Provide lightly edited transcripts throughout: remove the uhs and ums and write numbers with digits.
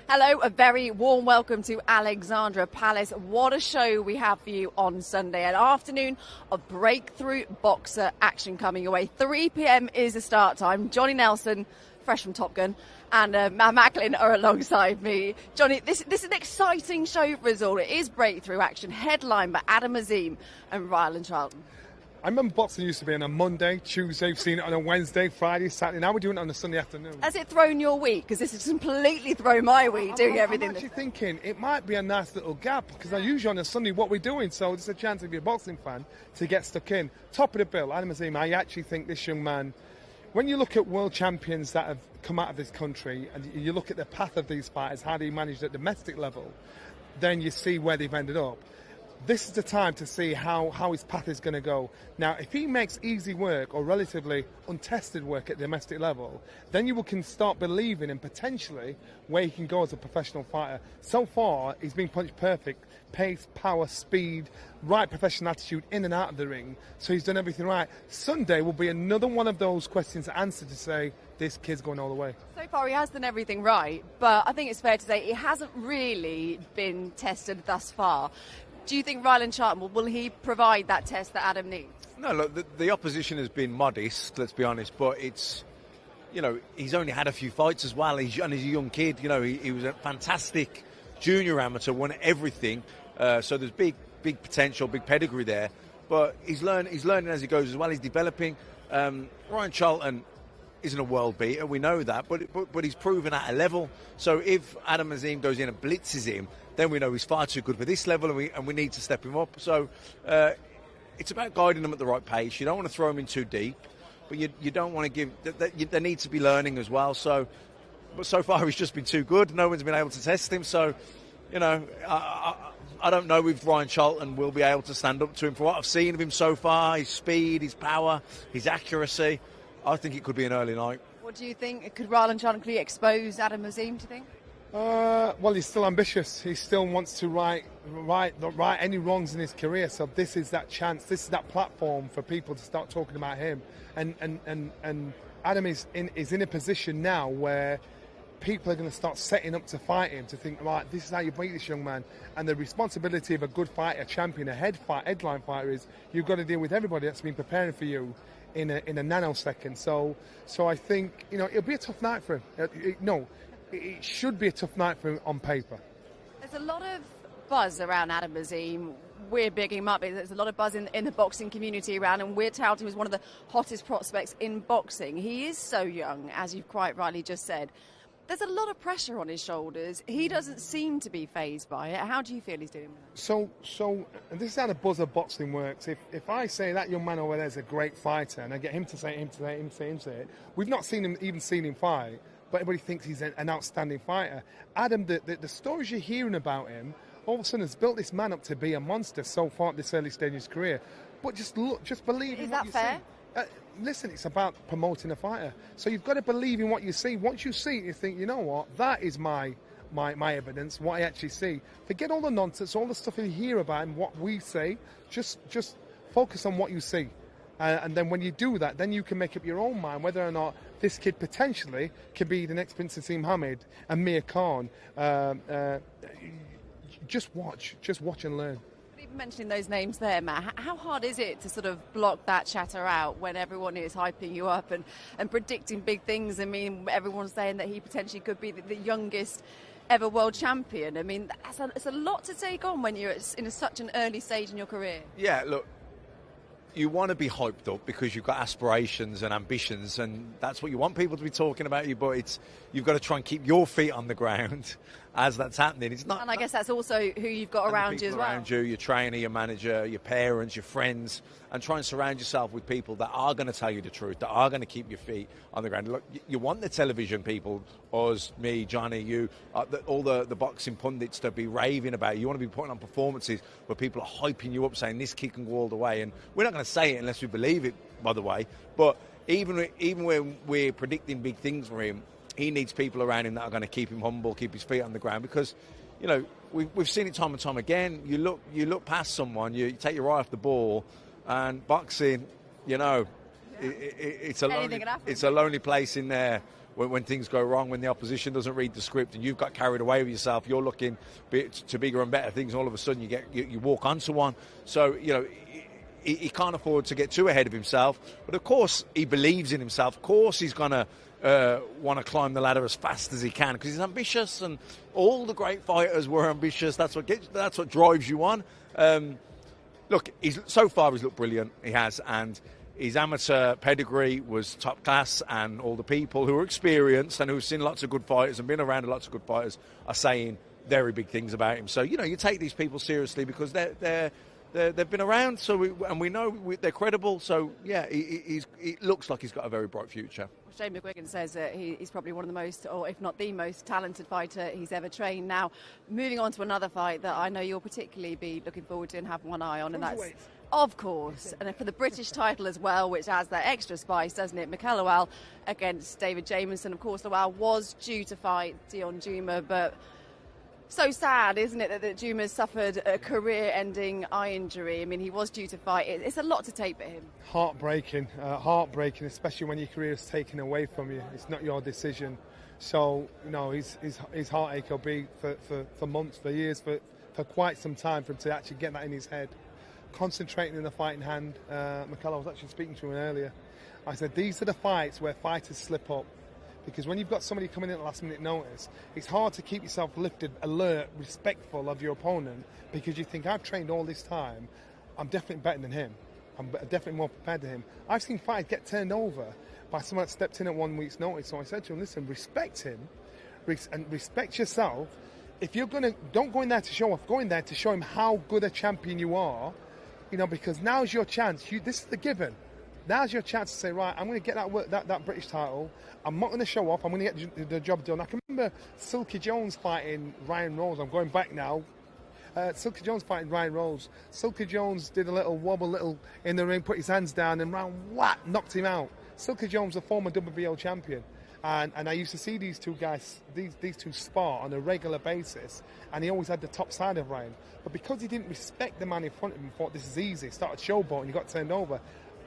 Hello, a very warm welcome to Alexandra Palace. What a show we have for you on Sunday. An afternoon of breakthrough boxer action coming your way. 3 p.m. is the start time. Johnny Nelson, fresh from Top Gun, and Matt Macklin are alongside me. Johnny, this is an exciting show for us all. It is breakthrough action, headlined by Azim and Rylan Charlton. I remember boxing used to be on a Monday, Tuesday, we've seen it on a Wednesday, Friday, Saturday. Now we're doing it on a Sunday afternoon. Has it thrown your week? Because this has completely thrown my week, doing everything. I'm actually thinking it might be a nice little gap, because I usually on a Sunday what we're doing, so there's a chance if you're a boxing fan to get stuck in. Top of the bill, Azim, I actually think this young man, when you look at world champions that have come out of this country, and you look at the path of these fighters, how they managed at domestic level, then you see where they've ended up. This is the time to see how his path is going to go. Now, if he makes easy work or relatively untested work at domestic level, then you can start believing in potentially where he can go as a professional fighter. So far, he's been punch perfect. Pace, power, speed, right professional attitude in and out of the ring. So he's done everything right. Sunday will be another one of those questions to answer to say, this kid's going all the way. So far he has done everything right, but I think it's fair to say he hasn't really been tested thus far. Do you think Rylan Charlton, will he provide that test that Adam needs? No, look, the opposition has been modest, let's be honest, but it's, he's only had a few fights as well, and he's a young kid, he was a fantastic junior amateur, won everything, so there's big potential, big pedigree there, but he's learning as he goes as well, he's developing. Rylan Charlton isn't a world beater, we know that, but he's proven at a level, so if Azim goes in and blitzes him, then we know he's far too good for this level, and we need to step him up. So it's about guiding them at the right pace. You don't want to throw him in too deep, but you don't want to give. There needs to be learning as well. But so far he's just been too good. No one's been able to test him. So, I don't know if Rylan Charlton will be able to stand up to him. For what I've seen of him so far, his speed, his power, his accuracy, I think it could be an early night. What do you think? Could Rylan Charlton expose Azim, do you think? Well, he's still ambitious. He still wants to right any wrongs in his career. So this is that chance. This is that platform for people to start talking about him. And Adam is in a position now where people are going to start setting up to fight him, to think, right, this is how you beat this young man. And the responsibility of a good fighter, a champion, a headline fighter is you've got to deal with everybody that's been preparing for you in a nanosecond. So I think it'll be a tough night for him. It should be a tough night for him on paper. There's a lot of buzz around Azim. We're bigging him up. There's a lot of buzz in the boxing community around, and we're touting him as one of the hottest prospects in boxing. He is so young, as you've quite rightly just said. There's a lot of pressure on his shoulders. He doesn't seem to be fazed by it. How do you feel he's doing? So and this is how the buzz of boxing works. If I say that young man over there is a great fighter, and I get him to say it, we've not seen him fight. But everybody thinks he's an outstanding fighter. Adam, the stories you're hearing about him, all of a sudden has built this man up to be a monster so far at this early stage in his career. But just believe in what you see. Is that fair? Listen, it's about promoting a fighter. So you've got to believe in what you see. Once you see it, you think, you know what, that is my evidence, what I actually see. Forget all the nonsense, all the stuff you hear about him, what we say. Just focus on what you see. And then when you do that, then you can make up your own mind whether or not this kid potentially could be the next Prince Azim Hamid and Mir Khan. Just watch and learn. Even mentioning those names there, Matt, how hard is it to sort of block that chatter out when everyone is hyping you up and predicting big things? I mean, everyone's saying that he potentially could be the youngest ever world champion. I mean, it's a lot to take on when you're in such an early stage in your career. Yeah, look, you want to be hyped up because you've got aspirations and ambitions, and that's what you want people to be talking about you, but you've got to try and keep your feet on the ground as that's happening. It's not, and I guess that's also who you've got around you as well. Around you, your trainer, your manager, your parents, your friends, and try and surround yourself with people that are going to tell you the truth, that are going to keep your feet on the ground. Look, you want the television people, us, me, Johnny, you, all the boxing pundits to be raving about you. You want to be putting on performances where people are hyping you up, saying this kid can go all the way. And we're not going to say it unless we believe it, by the way. But even when we're predicting big things for him, he needs people around him that are going to keep him humble, keep his feet on the ground, because we've seen it time and time again. You look past someone, you take your eye off the ball, and boxing, it's a lonely place in there when things go wrong, when the opposition doesn't read the script and you've got carried away with yourself, you're looking to bigger and better things, and all of a sudden you walk onto one. So, he can't afford to get too ahead of himself. But of course, he believes in himself. Of course, he's going to want to climb the ladder as fast as he can because he's ambitious, and all the great fighters were ambitious. That's what drives you on. Look, so far he's looked brilliant. He has, and his amateur pedigree was top class, and all the people who are experienced and who've seen lots of good fighters and been around lots of good fighters are saying very big things about him. So, you take these people seriously because they've been around, we know they're credible. So, yeah, it looks like he's got a very bright future. Shane McGuigan says that he's probably one of the most, or if not the most talented fighter he's ever trained. Now, moving on to another fight that I know you'll particularly be looking forward to and have one eye on, and that's, of course, and for the British title as well, which adds that extra spice, doesn't it? Mikael Lawal against David Jamieson. Of course, Lawal was due to fight Dion Juma, but so sad, isn't it, that Juma's suffered a career-ending eye injury. I mean, he was due to fight. It's a lot to take for him. Heartbreaking, especially when your career is taken away from you. It's not your decision. So, his heartache will be for months, for years, for quite some time for him to actually get that in his head. Concentrating in the fight in hand. Mikael, I was actually speaking to him earlier. I said, these are the fights where fighters slip up. Because when you've got somebody coming in at last minute notice, it's hard to keep yourself lifted, alert, respectful of your opponent, because you think, I've trained all this time, I'm definitely better than him. I'm definitely more prepared than him. I've seen fighters get turned over by someone that stepped in at 1 week's notice. So I said to him, listen, respect him and respect yourself. If you're don't go in there to show off, go in there to show him how good a champion you are, because now's your chance. This is the given. Now's your chance to say, right, I'm going to get that British title. I'm not going to show off. I'm going to get the job done. I can remember Silky Jones fighting Ryan Rose. I'm going back now. Silky Jones fighting Ryan Rose. Silky Jones did a little wobble in the ring, put his hands down, and knocked him out. Silky Jones, a former WBO champion. And I used to see these two guys, these two spar on a regular basis, and he always had the top side of Ryan. But because he didn't respect the man in front of him, thought this is easy, started showboating, he got turned over.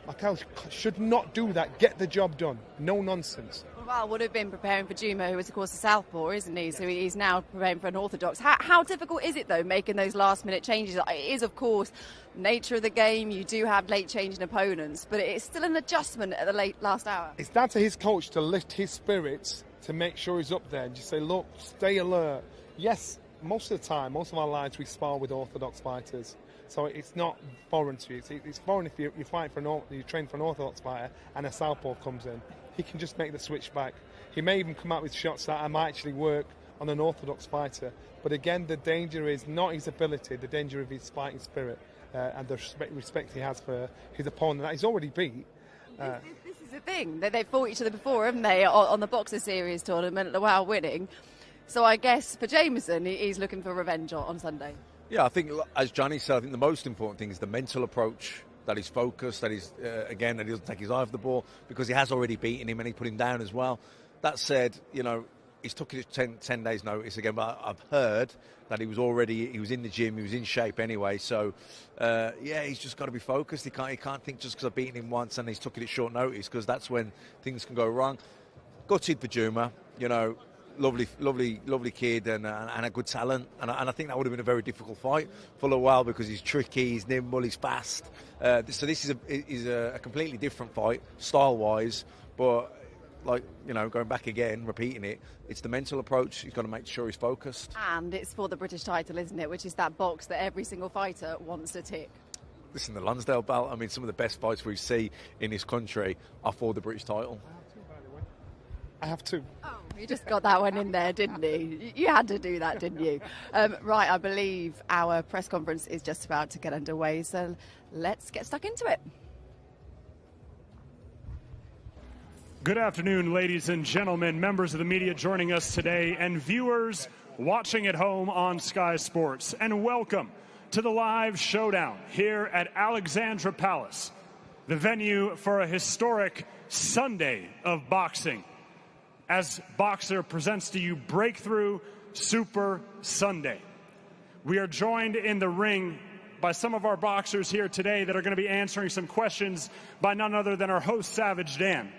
Mikael should not do that. Get the job done. No nonsense. Well, would have been preparing for Juma, who is, of course, a southpaw, isn't he? So he's now preparing for an orthodox. How difficult is it, though, making those last-minute changes? It is, of course, nature of the game. You do have late-changing opponents, but it's still an adjustment at the last hour. It's down to his coach to lift his spirits, to make sure he's up there and just say, look, stay alert. Yes, most of the time, most of our lives, we spar with orthodox fighters. So it's not foreign to you. It's foreign if you train for an orthodox fighter and a southpaw comes in. He can just make the switch back. He may even come out with shots that might actually work on an orthodox fighter. But again, the danger is not his ability, the danger of his fighting spirit and the respect he has for his opponent that he's already beat. This is the thing. They've fought each other before, haven't they, on the Boxer Series tournament, Lawal winning. So I guess for Jamieson, he's looking for revenge on Sunday. Yeah, I think, as Johnny said, I think the most important thing is the mental approach, that he's focused, that he's, that he doesn't take his eye off the ball, because he has already beaten him and he put him down as well. That said, he's took his 10 days notice again, but I've heard that he was in the gym, he was in shape anyway, so, he's just got to be focused. He can't think just because I've beaten him once and he's took it at short notice, because that's when things can go wrong. Gutted for Juma, lovely kid and a good talent, and I think that would have been a very difficult fight for Lawal because he's tricky, he's nimble, he's fast. So this is a completely different fight style-wise, but going back again, repeating it, it's the mental approach. He's got to make sure he's focused. And it's for the British title, isn't it? Which is that box that every single fighter wants to tick. Listen, the Lonsdale belt, I mean, some of the best fights we see in this country are for the British title. I have two. Oh, you just got that one in there, didn't you? You had to do that, didn't you? Right, I believe our press conference is just about to get underway, so let's get stuck into it. Good afternoon, ladies and gentlemen, members of the media joining us today, and viewers watching at home on Sky Sports. And welcome to the live showdown here at Alexandra Palace, the venue for a historic Sunday of boxing, as Boxer presents to you Breakthrough Super Sunday. We are joined in the ring by some of our boxers here today that are going to be answering some questions by none other than our host, Savage Dan.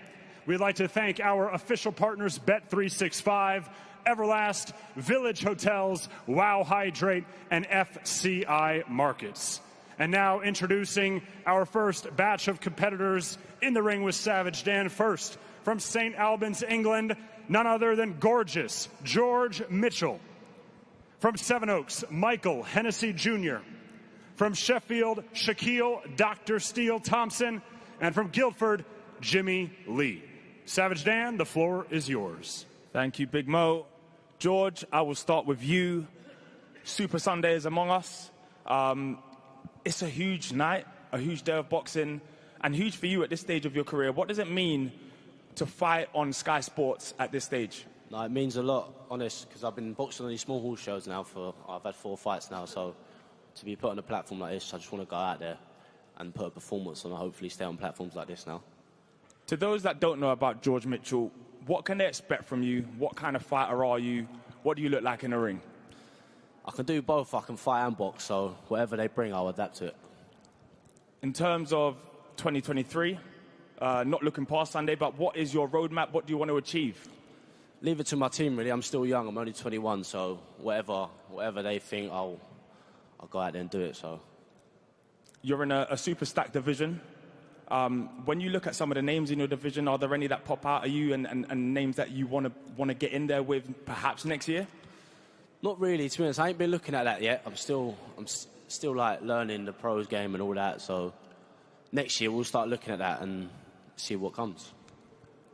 we'd like to thank our official partners, Bet365, Everlast, Village Hotels, Wow Hydrate, and FCI Markets. And now introducing our first batch of competitors in the ring with Savage Dan. First, from St. Albans, England, none other than gorgeous George Mitchell. From Sevenoaks, Michael Hennessy Jr. From Sheffield, Shaquille Dr. Steele Thompson. And from Guildford, Jimmy Lee. Savage Dan, the floor is yours. Thank you, Big Mo. George, I will start with you. Super Sunday is among us. It's a huge night, a huge day of boxing, and huge for you at this stage of your career. What does it mean to fight on Sky Sports at this stage? No, it means a lot, honest, because I've been boxing on these small hall shows now I've had 4 fights now, so to be put on a platform like this, I just want to go out there and put a performance on and hopefully stay on platforms like this now. To those that don't know about George Mitchell, what can they expect from you? What kind of fighter are you? What do you look like in the ring? I can do both. I can fight and box, so whatever they bring, I'll adapt to it. In terms of 2023, not looking past Sunday, but what is your roadmap? What do you want to achieve? Leave it to my team, really. I'm still young. I'm only 21, so whatever they think, I'll go out there and do it. So, you're in a super stacked division. When you look at some of the names in your division, are there any that pop out at you and names that you want to get in there with perhaps next year? Not really, to be honest. I ain't been looking at that yet. I'm still like learning the pros game and all that. So next year we'll start looking at that and see what comes.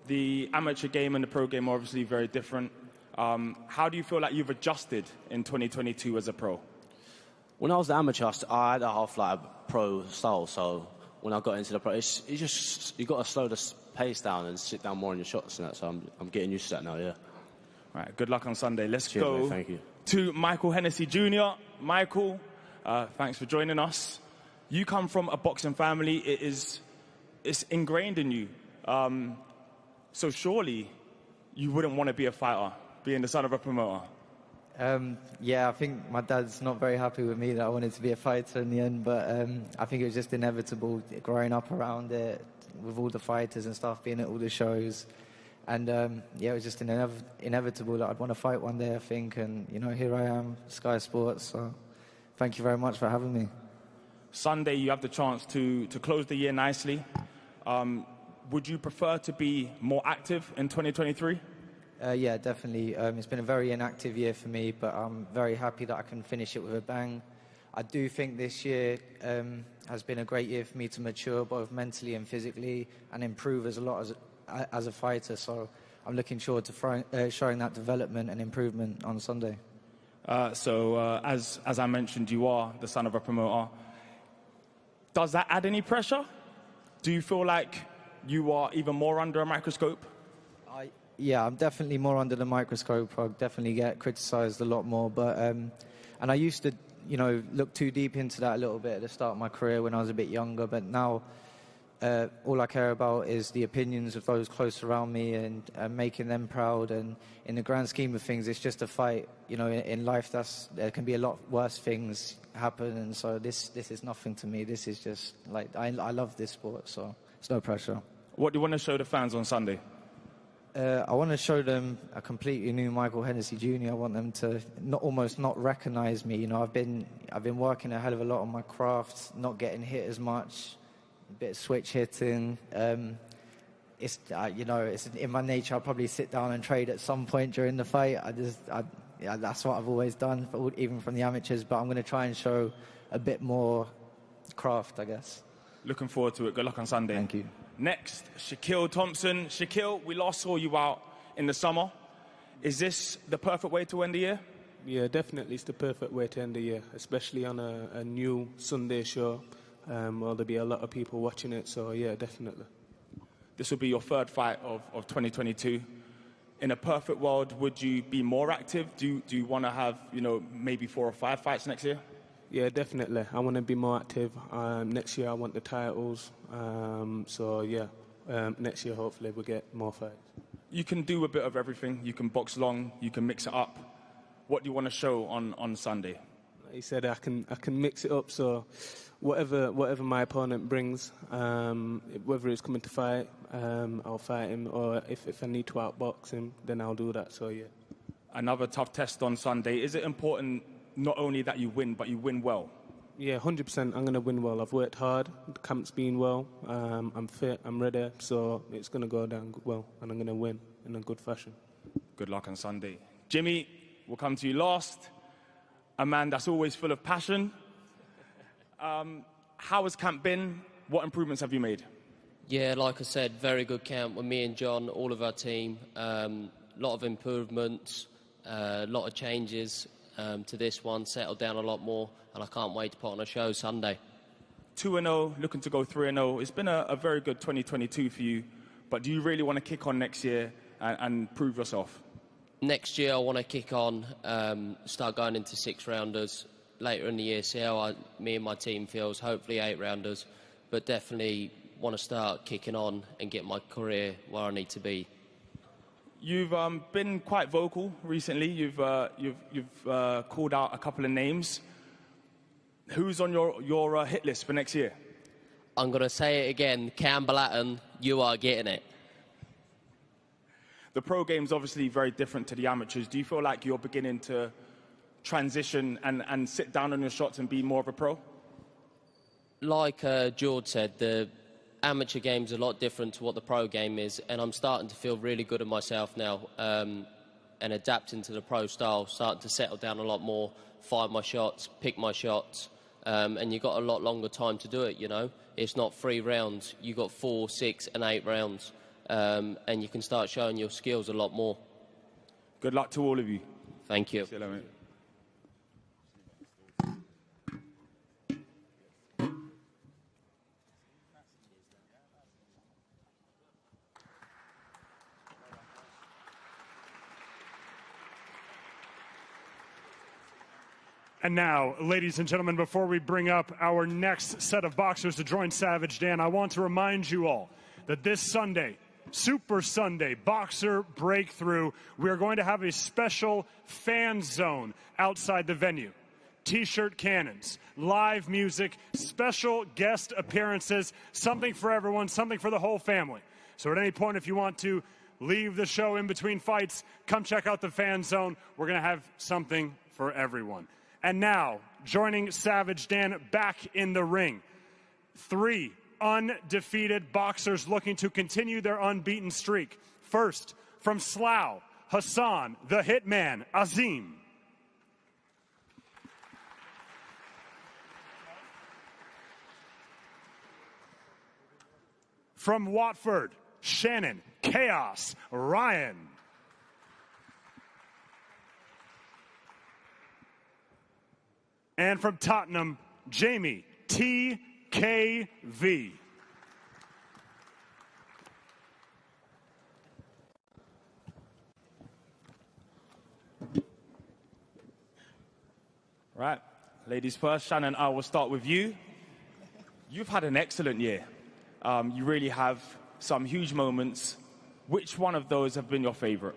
The amateur game and the pro game are obviously very different. How do you feel like you've adjusted in 2022 as a pro? When I was the amateur, I had a half like a pro style. So when I got into the pro, you got to slow the pace down and sit down more on your shots and that. So I'm getting used to that now. Yeah. All right. Good luck on Sunday. Let's Cheers, go mate, thank you. To Michael Hennessy Jr. Michael, thanks for joining us. You come from a boxing family. It's ingrained in you. So surely you wouldn't want to be a fighter, being the son of a promoter. Yeah, I think my dad's not very happy with me that I wanted to be a fighter in the end, but I think it was just inevitable growing up around it with all the fighters and stuff, being at all the shows. And yeah, it was just inevitable that I'd want to fight one day, I think. And, you know, here I am, Sky Sports. So thank you very much for having me. Sunday, you have the chance to close the year nicely. Would you prefer to be more active in 2023? Yeah, definitely. It's been a very inactive year for me, but I'm very happy that I can finish it with a bang. I do think this year has been a great year for me to mature both mentally and physically and improve as a fighter. So I'm looking forward to showing that development and improvement on Sunday. As I mentioned, you are the son of a promoter. Does that add any pressure? Do you feel like you are even more under a microscope? Yeah, I'm definitely more under the microscope. I definitely get criticised a lot more. But and I used to, you know, look too deep into that a little bit at the start of my career when I was a bit younger. But now all I care about is the opinions of those close around me and making them proud. And in the grand scheme of things, it's just a fight. You know, in life, there can be a lot worse things happen. And so this is nothing to me. This is just like I love this sport, so it's no pressure. What do you want to show the fans on Sunday? I want to show them a completely new Michael Hennessy Jr. I want them to almost not recognise me. You know, I've been working a hell of a lot on my craft, not getting hit as much, a bit of switch hitting. It's you know, it's in my nature. I'll probably sit down and trade at some point during the fight. Yeah, that's what I've always done, even from the amateurs. But I'm going to try and show a bit more craft, I guess. Looking forward to it. Good luck on Sunday. Thank you. Next, Shaquille Thompson. Shaquille, we last saw you out in the summer. Is this the perfect way to end the year? Yeah, definitely it's the perfect way to end the year, especially on a new Sunday show. There'll be a lot of people watching it, so yeah, definitely. This will be your third fight of 2022. In a perfect world, would you be more active? Do you want to have, you know, maybe 4 or 5 fights next year? Yeah, definitely. I want to be more active. Next year I want the titles. So yeah, next year hopefully we'll get more fights. You can do a bit of everything. You can box long. You can mix it up. What do you want to show on Sunday? He said I can mix it up. So whatever my opponent brings, whether it's coming to fight, I'll fight him, or if I need to outbox him, then I'll do that. So yeah. Another tough test on Sunday. Is it important not only that you win, but you win well? Yeah, 100%. I'm going to win well. I've worked hard. The camp's been well. I'm fit. I'm ready. So it's going to go down well, and I'm going to win in a good fashion. Good luck on Sunday. Jimmy, we'll come to you last. A man that's always full of passion. How has camp been? What improvements have you made? Yeah, like I said, very good camp with me and John, all of our team. Lot of improvements, a lot of changes to this one, settled down a lot more, and I can't wait to put on a show Sunday. 2-0, looking to go 3-0. It's been a very good 2022 for you, but do you really want to kick on next year and prove yourself? Next year I want to kick on, start going into 6-rounders. Later in the year, see how me and my team feels, hopefully 8-rounders, but definitely want to start kicking on and get my career where I need to be. You've been quite vocal recently. You've called out a couple of names. Who's on your hit list for next year? I'm going to say it again, Campbell Atten, you are getting it. The pro game's obviously very different to the amateurs. Do you feel like you're beginning to transition and sit down on your shots and be more of a pro? Like George said, the amateur game's a lot different to what the pro game is, and I'm starting to feel really good at myself now, and adapting to the pro style, starting to settle down a lot more, find my shots, pick my shots, and you've got a lot longer time to do it, you know. It's not 3 rounds, you've got 4, 6 and 8 rounds, and you can start showing your skills a lot more. Good luck to all of you. Thank you. See you later, mate. And now, ladies and gentlemen, before we bring up our next set of boxers to join Savage Dan, I want to remind you all that this Sunday, Super Sunday, Boxer Breakthrough, we are going to have a special fan zone outside the venue. T-shirt cannons, live music, special guest appearances, something for everyone, something for the whole family. So at any point, if you want to leave the show in between fights, come check out the fan zone. We're going to have something for everyone. And now, joining Savage Dan back in the ring, 3 undefeated boxers looking to continue their unbeaten streak. First, from Slough, Hassan, the Hitman, Azim. From Watford, Shannon, Chaos, Ryan. And from Tottenham, Jamie, TKV. Right, ladies first. Shannon, I will start with you. You've had an excellent year. You really have some huge moments. Which one of those have been your favorite?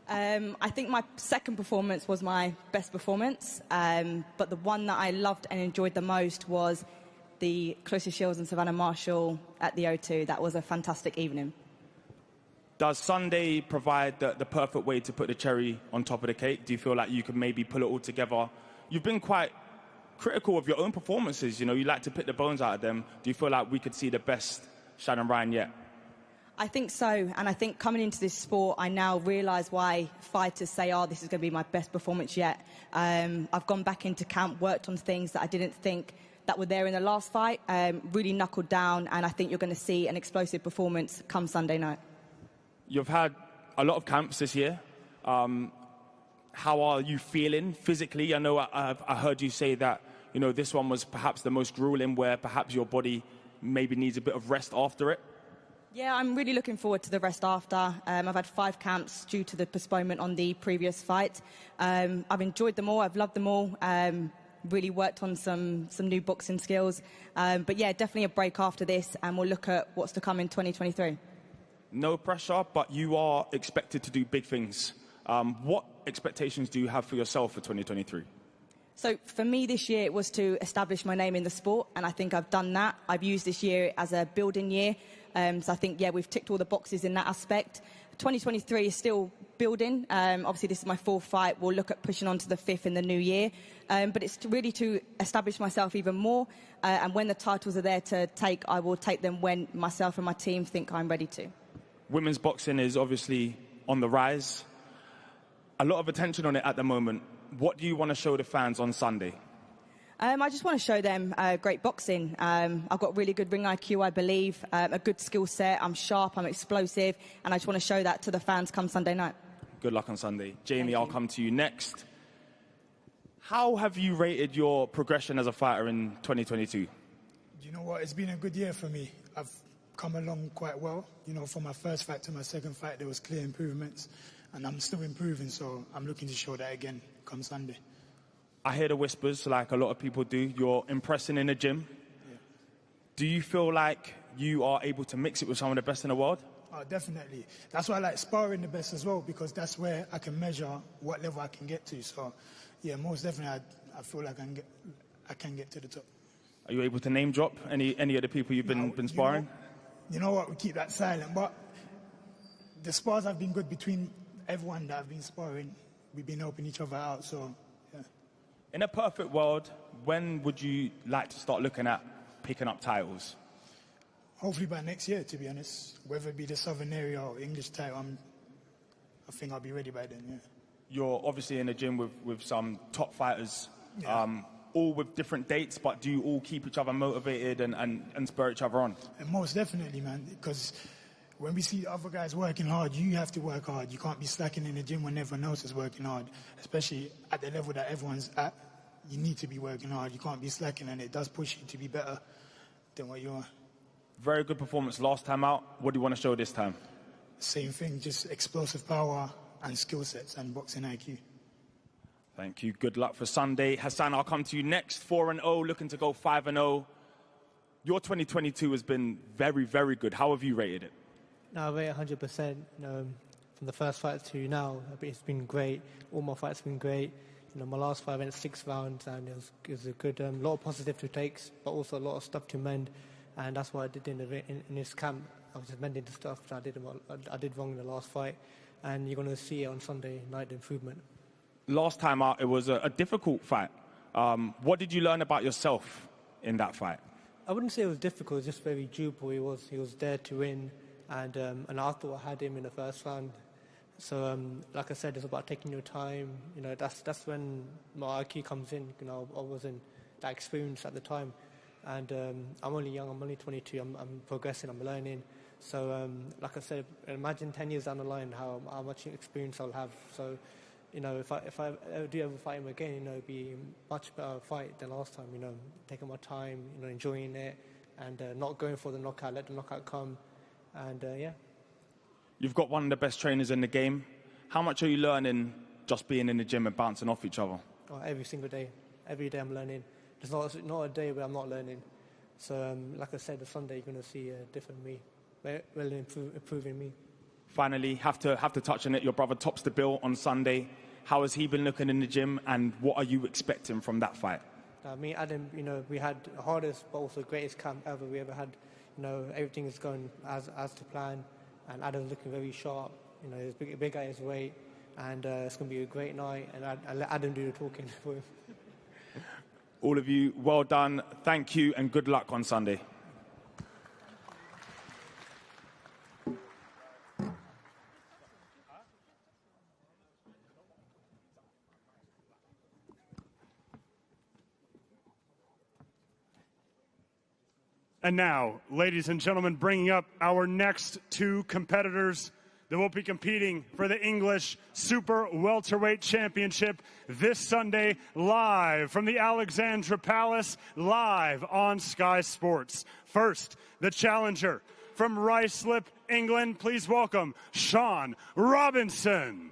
I think my second performance was my best performance, but the one that I loved and enjoyed the most was the Closer Shields and Savannah Marshall at the O2. That was a fantastic evening. Does Sunday provide the perfect way to put the cherry on top of the cake? Do you feel like you can maybe pull it all together? You've been quite critical of your own performances. You know, you like to pick the bones out of them. Do you feel like we could see the best Shannon Ryan yet? I think so, and I think coming into this sport, I now realise why fighters say, oh, this is going to be my best performance yet. I've gone back into camp, worked on things that I didn't think that were there in the last fight, really knuckled down, and I think you're going to see an explosive performance come Sunday night. You've had a lot of camps this year. How are you feeling physically? I know I heard you say that, you know, this one was perhaps the most grueling, where perhaps your body maybe needs a bit of rest after it. Yeah, I'm really looking forward to the rest after. I've had 5 camps due to the postponement on the previous fight. I've enjoyed them all. I've loved them all. Really worked on some new boxing skills. But yeah, definitely a break after this, and we'll look at what's to come in 2023. No pressure, but you are expected to do big things. What expectations do you have for yourself for 2023? So for me this year, it was to establish my name in the sport, and I think I've done that. I've used this year as a building year. So I think, yeah, we've ticked all the boxes in that aspect. 2023 is still building. Obviously, this is my 4th fight. We'll look at pushing on to the 5th in the new year. But it's really to establish myself even more. And when the titles are there to take, I will take them when myself and my team think I'm ready to. Women's boxing is obviously on the rise. A lot of attention on it at the moment. What do you want to show the fans on Sunday? I just want to show them great boxing. I've got really good ring IQ, I believe, a good skill set. I'm sharp, I'm explosive, and I just want to show that to the fans come Sunday night. Good luck on Sunday. Jamie, I'll come to you next. How have you rated your progression as a fighter in 2022? You know what? It's been a good year for me. I've come along quite well. You know, from my first fight to my second fight, there was clear improvements, and I'm still improving, so I'm looking to show that again come Sunday. I hear the whispers, like a lot of people do. You're impressing in the gym. Yeah. Do you feel like you are able to mix it with some of the best in the world? Oh, definitely. That's why I like sparring the best as well, because that's where I can measure what level I can get to. So, yeah, most definitely, I feel like I can get to the top. Are you able to name drop any of the people you've been sparring? You know what? We keep that silent. But the spars have been good between everyone that I've been sparring. We've been helping each other out. So, yeah. In a perfect world, when would you like to start looking at picking up titles? Hopefully by next year, to be honest. Whether it be the Southern area or English title, I think I'll be ready by then, yeah. You're obviously in the gym with some top fighters, yeah. All with different dates, but do you all keep each other motivated and spur each other on? And most definitely, man, because when we see other guys working hard, you have to work hard. You can't be slacking in the gym when everyone else is working hard, especially at the level that everyone's at. You need to be working hard. You can't be slacking, and it does push you to be better than what you are. Very good performance last time out. What do you want to show this time? Same thing, just explosive power and skill sets and boxing IQ. Thank you. Good luck for Sunday. Hassan, I'll come to you next. 4-0, looking to go 5-0. Your 2022 has been very, very good. How have you rated it? No, I rate 100%. From the first fight to now, it's been great. All my fights have been great. My last fight went 6 rounds, and it was a good, lot of positive to takes, but also a lot of stuff to mend. And that's what I did in this camp. I was just mending the stuff that I did wrong in the last fight. And you're going to see it on Sunday night, the improvement. Last time out, it was a difficult fight. What did you learn about yourself in that fight? I wouldn't say it was difficult. It was just very durable. He was there to win. And I thought I had him in the first round. So, like I said, it's about taking your time. That's when my IQ comes in. I wasn't that experienced at the time. And I'm only young, I'm only 22, I'm progressing, I'm learning. So, like I said, imagine 10 years down the line how much experience I'll have. So, if I do ever fight him again, it'll be a much better fight than last time, taking my time, enjoying it, and not going for the knockout, let the knockout come, and yeah. You've got one of the best trainers in the game. How much are you learning just being in the gym and bouncing off each other? Oh, every single day. Every day I'm learning. There's not a day where I'm not learning. So, like I said, the Sunday you're going to see a different me, really improving me. Finally, have to touch on it. Your brother tops the bill on Sunday. How has he been looking in the gym, and what are you expecting from that fight? Me, Adam, we had the hardest but also greatest camp ever we ever had. Everything is going as to plan, and Adam's looking very sharp. He's big at his weight, and it's going to be a great night. And I'll let Adam do the talking for him. All of you, well done. Thank you, and good luck on Sunday. And now, ladies and gentlemen, bringing up our next 2 competitors that will be competing for the English Super Welterweight Championship this Sunday, live from the Alexandra Palace, live on Sky Sports. First, the challenger from Ruislip, England. Please welcome Sean Robinson.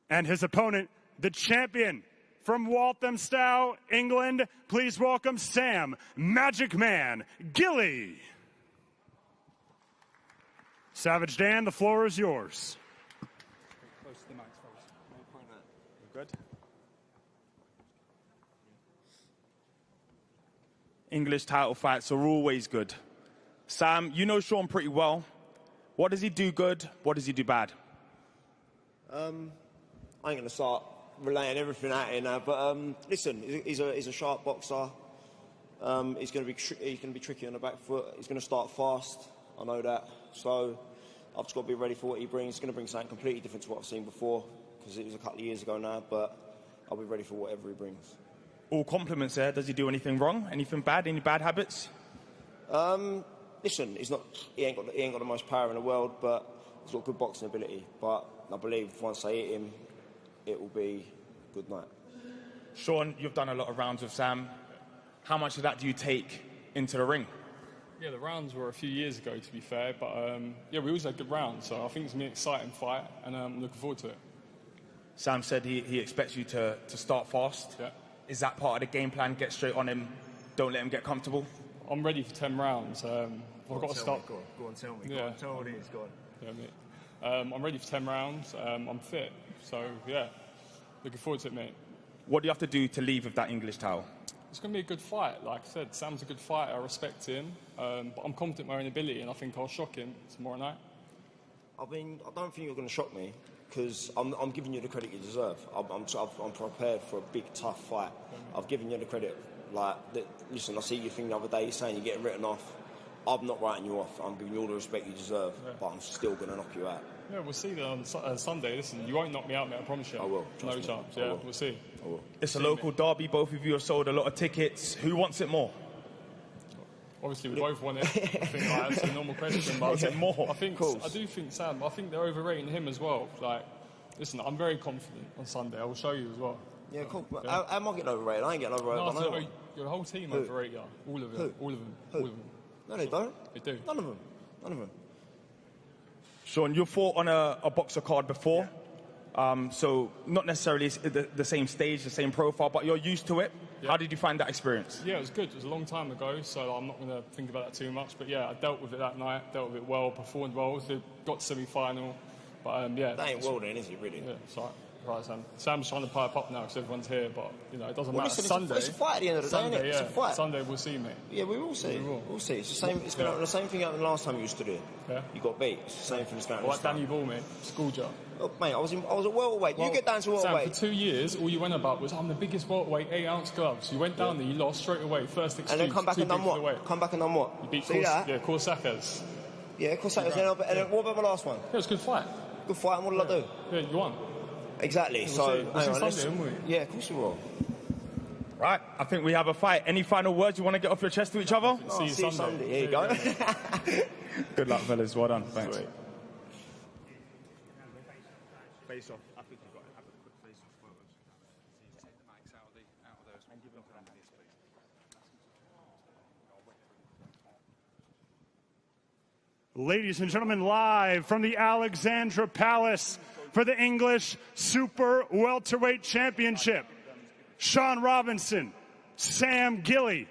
And his opponent, the champion from Walthamstow, England, please welcome Sam Magic Man Gilly. Savage Dan, the floor is yours. Close to the mic first. Good. English title fights are always good. Sam, you know Sean pretty well. What does he do good? What does he do bad? I ain't going to start relaying everything out here now, but listen, he's a sharp boxer. He's going to be tricky on the back foot. He's going to start fast. I know that. So I've just got to be ready for what he brings. He's going to bring something completely different to what I've seen before, because it was a couple of years ago now. But I'll be ready for whatever he brings. All compliments there. Does he do anything wrong? Anything bad? Any bad habits? Listen, he ain't got the most power in the world, but he's got good boxing ability. But I believe once I hit him, it will be a good night. Sean, you've done a lot of rounds with Sam. How much of that do you take into the ring? Yeah, the rounds were a few years ago, to be fair. But yeah, we always had good rounds, so I think it's going to be an exciting fight, and I'm looking forward to it. Sam said he expects you to start fast. Yeah. Is that part of the game plan? Get straight on him, don't let him get comfortable? I'm ready for 10 rounds. I've got to start. Go on, tell me. Yeah. Go on, tell me it's gone. Yeah, mate. I'm ready for 10 rounds. I'm fit. So, yeah, looking forward to it, mate. What do you have to do to leave with that English title? It's going to be a good fight. Like I said, Sam's a good fighter. I respect him. But I'm confident in my own ability, and I think I'll shock him tomorrow night. I don't think you're going to shock me, because I'm giving you the credit you deserve. I'm prepared for a big, tough fight. I've given you the credit. Listen, I see your thing the other day, you're saying you're getting written off. I'm not writing you off. I'm giving you all the respect you deserve, but I'm still going to knock you out. Yeah, we'll see on Sunday. Listen, you won't knock me out, mate, I promise you. I will. No chance. Yeah, we'll see. I will. It's a local derby. Both of you have sold a lot of tickets. Who wants it more? Obviously, we both want it. I think that's a normal question. But Wants it more? I do think Sam. I think they're overrating him as well. Listen, I'm very confident on Sunday. I will show you as well. Yeah, cool. Yeah. Am I getting overrated? I ain't getting overrated. No, your whole team overrate you. All of them. Who? All of them. Who? All of them. No, they don't. They do. None of them. None of them. Sean, you fought on a boxer card before, so not necessarily the same stage, the same profile, but you're used to it. Yeah. How did you find that experience? Yeah, it was good. It was a long time ago, so I'm not going to think about that too much. But yeah, I dealt with it that night, dealt with it well, performed well, so got to semi-final. But yeah. That ain't well then, is it, really? Yeah, it's all right. Right, Sam. Sam's trying to pipe up now because everyone's here, but it doesn't matter. Listen, Sunday. It's a fight at the end of the day, isn't it? Yeah. It's a fight. Sunday, we'll see, mate. Yeah, we will see. We'll see. It's the same. It's going to the same thing happened last time you stood here. Yeah. You got beat. It's the same thing that's going to happen. Like Danny Ball, mate. Schooled you. Oh, mate, I was at welterweight. You get down to welterweight. Sam, for 2 years, all you went about was, I'm the biggest welterweight, 8-ounce gloves. You went down there, you lost straight away. First excuse. And then come back and done what? Come back and done what? You beat Corsackers. Yeah, Corsackers. And then what about the last one? Yeah, it was a good fight. Good fight. And what did I do? Yeah, you won. Exactly. So, yeah, of course we will. Right, I think we have a fight. Any final words you want to get off your chest to each other? See you Sunday. Here you go. Good luck, fellas. Well done. Thanks. Sweet. Face off. I think you've got to have a quick face off photos. Take the mics out of those and give them to Andy, please. Ladies and gentlemen, live from the Alexandra Palace for the English Super Welterweight Championship, Sean Robinson, Sam Gilly.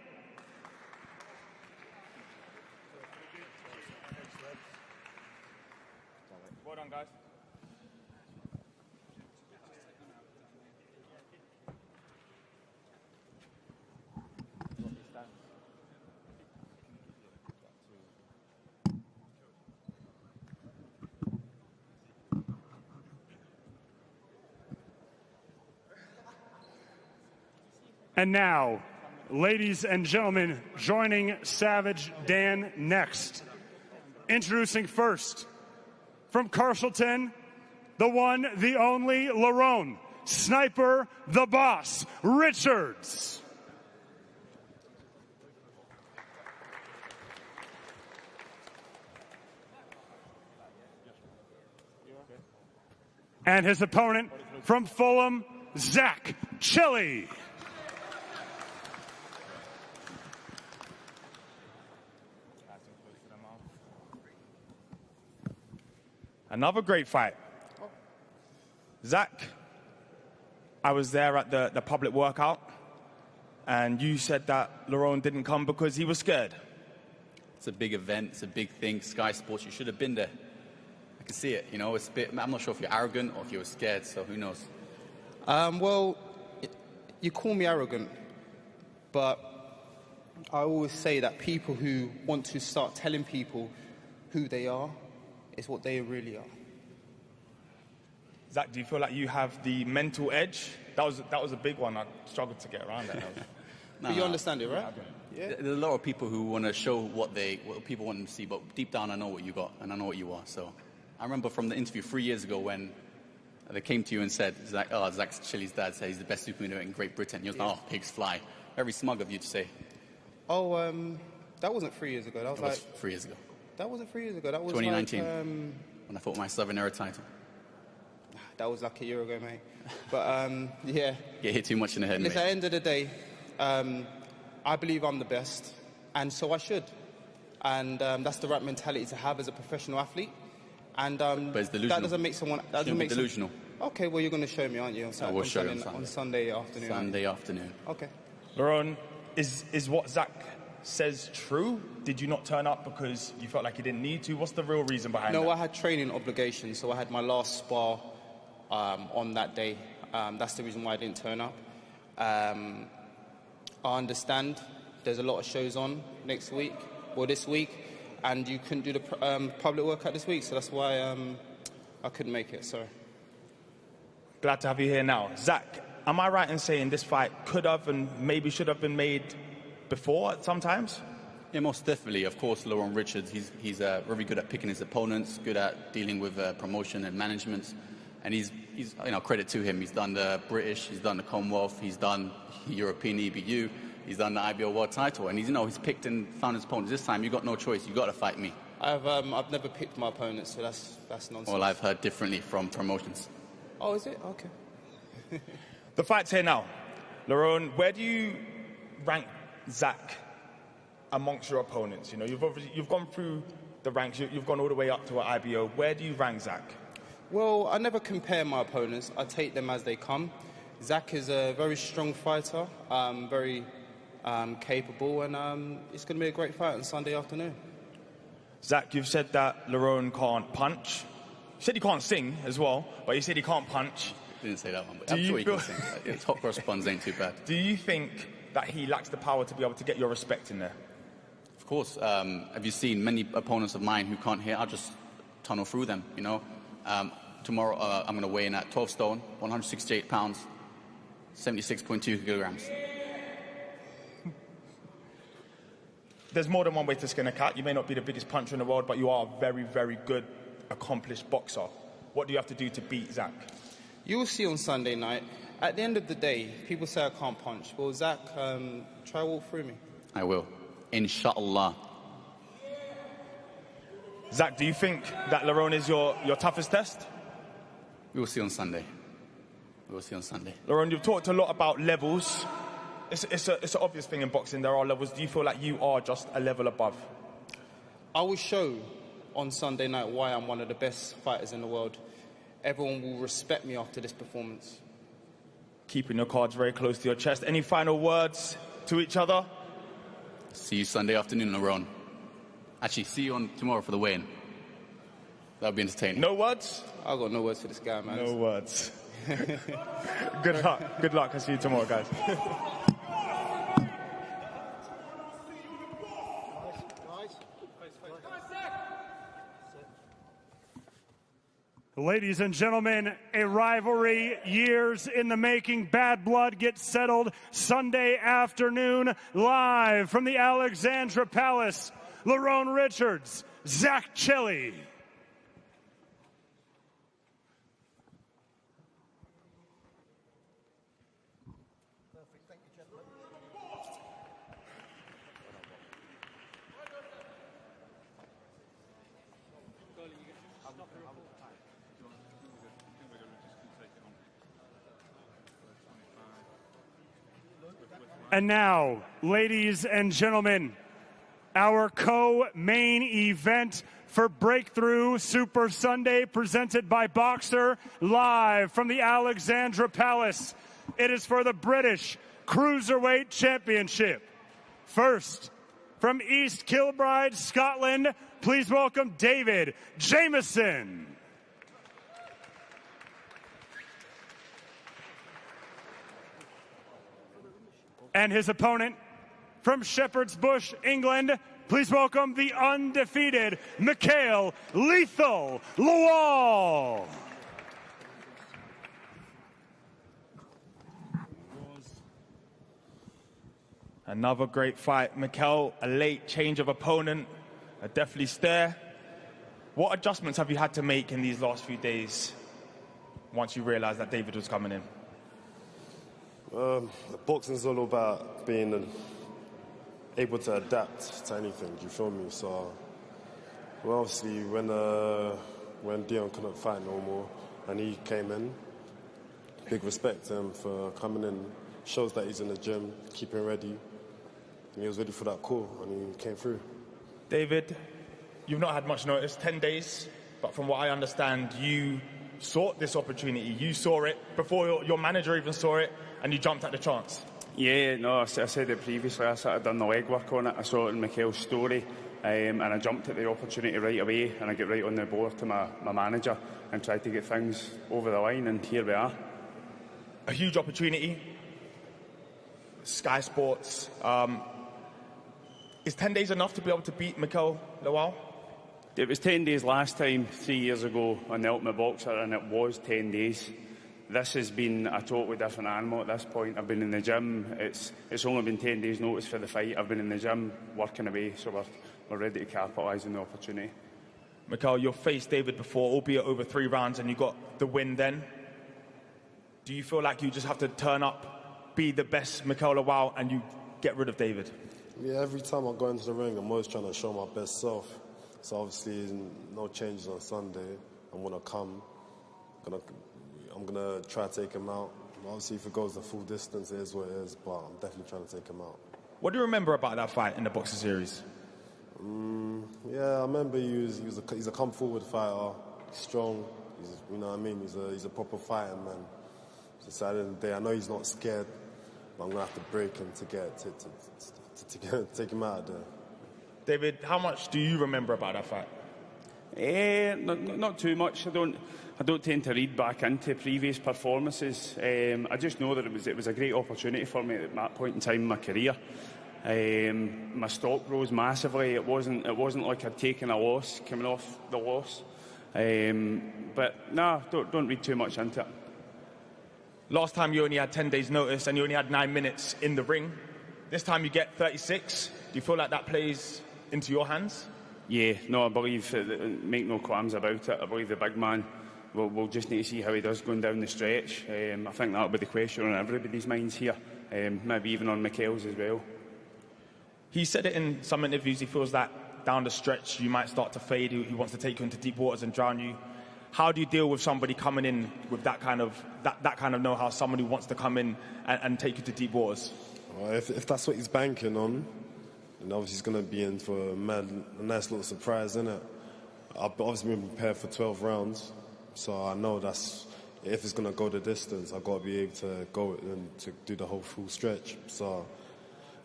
Well done, guys. And now, ladies and gentlemen, joining Savage Dan next. Introducing first, from Carshalton, the one, the only Lerrone, Sniper the Boss, Richards. And his opponent from Fulham, Zach Chelli. Another great fight. Zach, I was there at the public workout, and you said that Lerrone didn't come because he was scared. It's a big event. It's a big thing. Sky Sports, you should have been there. I can see it. You know, it's a bit. I'm not sure if you're arrogant or if you're scared. So who knows? Well, you call me arrogant, but I always say that people who want to start telling people who they are is what they really are. Zach, do you feel like you have the mental edge? That was a big one. I struggled to get around that. But you understand it, right? Yeah. There's a lot of people who want to show what people want them to see, but deep down I know what you got and I know what you are. So I remember from the interview 3 years ago when they came to you and said, Zach, Zach's Chelli's dad said he's the best super middleweight in Great Britain. You're like, oh, pigs fly. Very smug of you to say. Oh, that wasn't 3 years ago. That was 3 years ago. That wasn't 3 years ago. That was 2019, when I fought my Southern Era title. That was like a year ago, mate. But, yeah. Get hit too much in the head, Listen, mate. at the end of the day, I believe I'm the best, and so I should. And that's the right mentality to have as a professional athlete. And but it's delusional. that doesn't make someone... That doesn't make delusional. Okay, well, you're going to show me, aren't you, on Sunday afternoon? Sunday afternoon. Okay. Lerrone, is what Zach says true? Did you not turn up because you felt like you didn't need to? What's the real reason behind that? No, I had training obligations, so I had my last spar on that day. That's the reason why I didn't turn up. I understand there's a lot of shows on this week, and you couldn't do the public workout this week, so that's why I couldn't make it, sorry. Glad to have you here now. Zach, am I right in saying this fight could have and maybe should have been made before at some times? Yeah, most definitely. Of course, Lerrone Richards, he's very good at picking his opponents, good at dealing with promotion and management. And he's credit to him. He's done the British, he's done the Commonwealth, he's done European EBU, he's done the IBO World title. And he's picked and found his opponents. This time, you got no choice. You got to fight me. I've never picked my opponents, so that's nonsense. Well, I've heard differently from promotions. Oh, is it? Okay. The fight's here now. Lerrone, where do you rank Zach amongst your opponents? You know, you've gone through the ranks. You've gone all the way up to an IBO. Where do you rank Zach? Well, I never compare my opponents. I take them as they come. Zach is a very strong fighter, very capable, and it's going to be a great fight on Sunday afternoon. Zach, you've said that Lerrone can't punch. You said he can't sing as well, but you said he can't punch. Didn't say that one, but I'm sure he can sing. Top cross puns ain't too bad. Do you think that he lacks the power to be able to get your respect in there? Of course. Have you seen many opponents of mine who can't hit? I'll just tunnel through them, you know. Tomorrow I'm going to weigh in at 12 stone, 168 pounds, 76.2 kilograms. There's more than one way to skin a cat. You may not be the biggest puncher in the world, but you are a very, very good, accomplished boxer. What do you have to do to beat Zach? You will see on Sunday night. At the end of the day, people say I can't punch. Well, Zach, try walk through me. I will. Inshallah. Zach, do you think that Lerrone is your toughest test? We will see on Sunday. We will see on Sunday. Lerrone, you've talked a lot about levels. It's an obvious thing in boxing. There are levels. Do you feel like you are just a level above? I will show on Sunday night why I'm one of the best fighters in the world. Everyone will respect me after this performance. Keeping your cards very close to your chest. Any final words to each other? See you Sunday afternoon, Lerrone. Actually, see you on tomorrow for the weigh-in. That'll be entertaining. No words? I've got no words for this guy, man. No words. Good luck. Good luck. I'll see you tomorrow, guys. Ladies and gentlemen, a rivalry years in the making. Bad blood gets settled Sunday afternoon live from the Alexandra Palace. Lerrone Richards, Zach Chelli. And now, ladies and gentlemen, our co-main event for Breakthrough Super Sunday presented by Boxer live from the Alexandra Palace. It is for the British Cruiserweight Championship. First, from East Kilbride, Scotland, please welcome David Jameson. And his opponent from Shepherd's Bush, England, please welcome the undefeated Mikael Lethal Lawal. Another great fight. Mikael, a late change of opponent, a definitely stare. What adjustments have you had to make in these last few days once you realized that David was coming in? Boxing's all about being able to adapt to anything, do you feel me? So, well, obviously, when Dion couldn't fight no more and he came in, big respect to him for coming in. Shows that he's in the gym, keeping ready. And he was ready for that call, and he came through. David, you've not had much notice, 10 days, but from what I understand, you sought this opportunity. You saw it before your manager even saw it, and you jumped at the chance. Yeah, no, I said it previously. I sort of done the legwork on it. I saw it in Mikael's story, and I jumped at the opportunity right away, and I got right on the board to my manager and tried to get things over the line, and here we are. A huge opportunity. Sky Sports. Is 10 days enough to be able to beat Mikael Lawal? It was 10 days last time, 3 years ago, on the Ultimate Boxer, and it was 10 days. This has been a totally different animal at this point. I've been in the gym. It's only been 10 days' notice for the fight. I've been in the gym working away, so we're ready to capitalise on the opportunity. Mikael, you've faced David before, albeit over 3 rounds, and you got the win then. Do you feel like you just have to turn up, be the best Mikael Lawal, and you get rid of David? Yeah, every time I go into the ring, I'm always trying to show my best self. So obviously, no changes on Sunday. I'm gonna come. I'm gonna try to take him out. Obviously, if it goes the full distance, it is what it is. But I'm definitely trying to take him out. What do you remember about that fight in the Boxer Series? Yeah, I remember he's a come forward fighter, strong. You know what I mean? He's a proper fighter, man. So at the end of the day, I know he's not scared, but I'm gonna have to break him to take him out of there. David, how much do you remember about that fight? Not too much. I don't tend to read back into previous performances. I just know that it was a great opportunity for me at that point in time in my career. My stock rose massively. It wasn't like I'd taken a loss coming off the loss. But no, don't read too much into it. Last time you only had 10 days notice and you only had 9 minutes in the ring. This time you get 36. Do you feel like that plays into your hands? Yeah, no, I believe, make no qualms about it, I believe the big man we'll just need to see how he does going down the stretch. I think that'll be the question on everybody's minds here, maybe even on Mikael's as well. He said it in some interviews, he feels that down the stretch you might start to fade. He wants to take you into deep waters and drown you. How do you deal with somebody coming in with that kind of know-how, someone who wants to come in and take you to deep waters? Well, if that's what he's banking on, then obviously he's going to be in for a nice little surprise, isn't it? I've obviously been prepared for 12 rounds, so I know that's, if it's going to go the distance, I've got to be able to go and to do the whole full stretch. So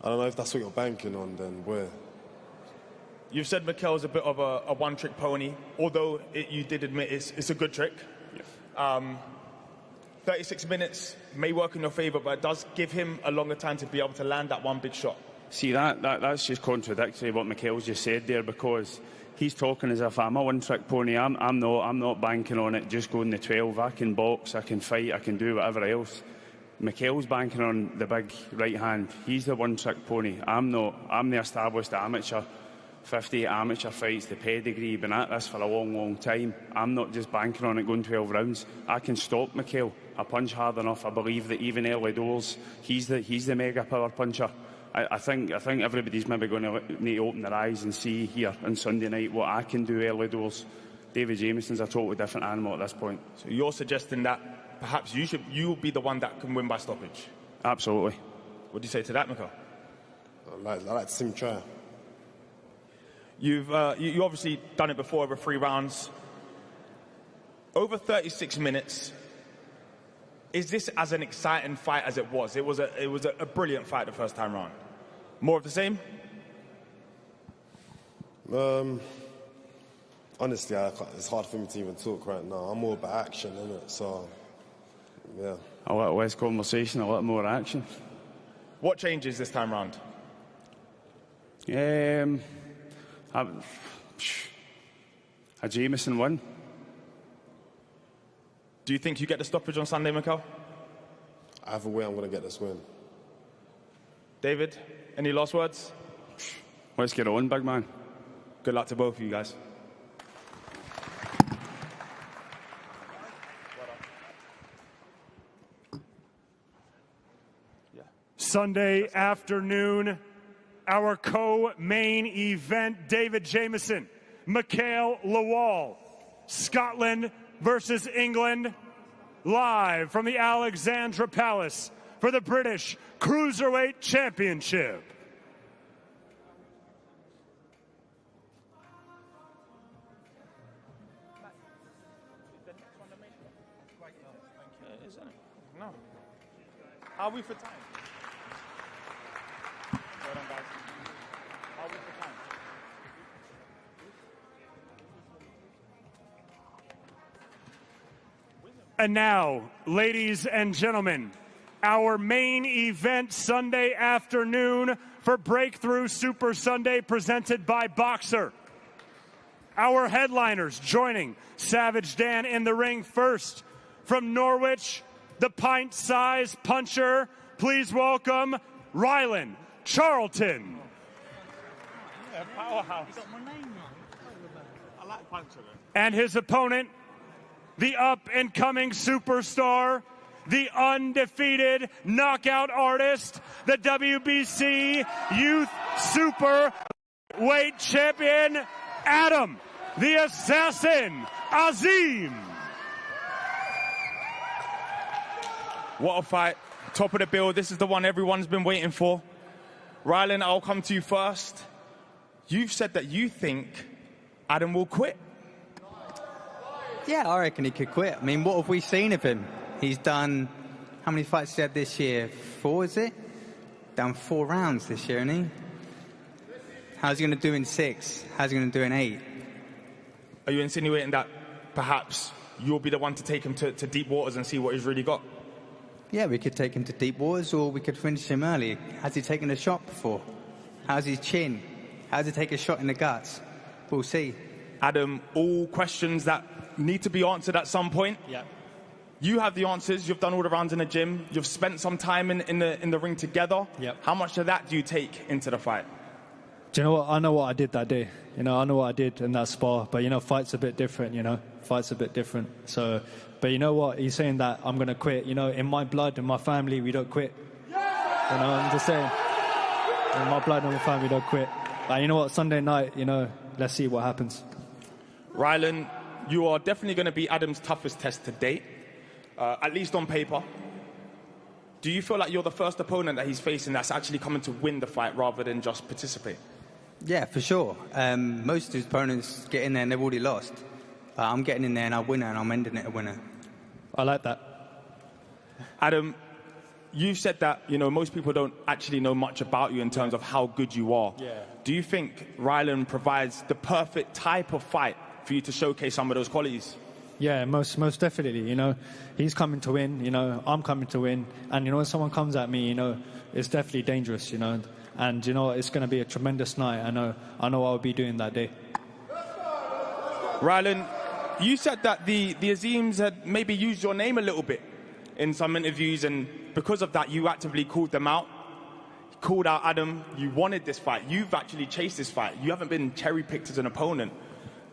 I don't know if that's what you're banking on, then where? You've said Mikael's a bit of a one-trick pony, although you did admit it's a good trick. Yeah. 36 minutes may work in your favour, but it does give him a longer time to be able to land that one big shot. See, that's just contradictory what Mikael's just said there, because he's talking as if I'm a one-trick pony. I'm not banking on it just going the 12. I can box, I can fight, I can do whatever else. Mikael's banking on the big right hand. He's the one-trick pony. I'm not. I'm the established amateur. 50 amateur fights, the pedigree, been at this for a long, long time. I'm not just banking on it going 12 rounds. I can stop Mikael. I punch hard enough. I believe that even early doors, he's the mega power puncher. I think everybody's maybe going to need to open their eyes and see here on Sunday night what I can do early doors. David Jameson's a totally different animal at this point. So you're suggesting that perhaps you'll be the one that can win by stoppage? Absolutely. What do you say to that, Mikael? I like to see him try. You've obviously done it before over 3 rounds. Over 36 minutes. Is this as an exciting fight as it was? It was a brilliant fight the first time round. More of the same? Honestly, it's hard for me to even talk right now. I'm more about action, innit? So, yeah. A lot less conversation, a lot more action. What changes this time round? A Jameson win. Do you think you get the stoppage on Sunday, Mikael? Either way, I'm going to get this win. David, any last words? Let's get on, big man. Good luck to both of you guys. Sunday afternoon, our co-main event, David Jameson, Mikael Lawal, Scotland versus England, live from the Alexandra Palace for the British Cruiserweight Championship. No. How are we for time? Well done, guys. How are we for time? And now, ladies and gentlemen, our main event Sunday afternoon for Breakthrough Super Sunday presented by Boxer. Our headliners joining Savage Dan in the ring first. From Norwich, the pint-sized puncher, please welcome Rylan Charlton. Yeah, powerhouse. I like puncher. And his opponent, the up-and-coming superstar, the undefeated knockout artist, the WBC Youth Super Weight Champion, Adam, the Assassin, Azim. What a fight. Top of the bill. This is the one everyone's been waiting for. Rylan, I'll come to you first. You've said that you think Adam will quit. Yeah, I reckon he could quit. I mean, what have we seen of him? He's done, how many fights has he had this year? 4, is it? Done 4 rounds this year, hasn't he? How's he going to do in 6? How's he going to do in 8? Are you insinuating that perhaps you'll be the one to take him to deep waters and see what he's really got? Yeah, we could take him to deep waters or we could finish him early. Has he taken a shot before? How's his chin? How's he take a shot in the guts? We'll see. Adam, all questions that need to be answered at some point. Yeah. You have the answers. You've done all the rounds in the gym. You've spent some time in the ring together. Yep. How much of that do you take into the fight? Do you know what? I know what I did that day. I know what I did in that spar. But, fight's a bit different, Fight's a bit different. So, but you know what? He's saying that I'm going to quit. In my blood and my family, we don't quit. I'm just saying. In my blood and my family, we don't quit. But you know what? Sunday night, let's see what happens. Rylan, you are definitely going to be Adam's toughest test to date, at least on paper. Do you feel like you're the first opponent that he's facing that's actually coming to win the fight rather than just participate? Yeah, for sure. Most of his opponents get in there and they've already lost. I'm getting in there and I win it and I'm ending it a winner. I like that. Adam, you said that, most people don't actually know much about you in terms of how good you are. Yeah. Do you think Rylan provides the perfect type of fight for you to showcase some of those qualities? Yeah, most definitely. He's coming to win. I'm coming to win. And when someone comes at me, it's definitely dangerous. And it's going to be a tremendous night. I know what I'll be doing that day. Rylan, you said that the Azims had maybe used your name a little bit in some interviews, and because of that, you actively called them out. Called out Adam. You wanted this fight. You've actually chased this fight. You haven't been cherry-picked as an opponent.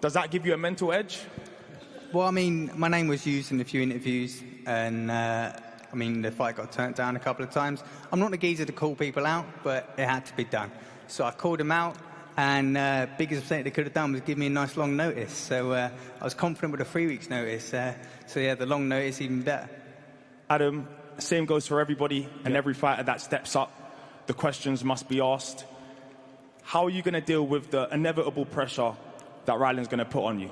Does that give you a mental edge? Well, my name was used in a few interviews, and the fight got turned down a couple of times. I'm not the geezer to call people out, but it had to be done. So I called him out, and biggest mistake they could have done was give me a nice long notice. So I was confident with a 3 weeks notice. The long notice even better. Adam, same goes for everybody and every fighter that steps up. The questions must be asked. How are you going to deal with the inevitable pressure that Rylan's going to put on you?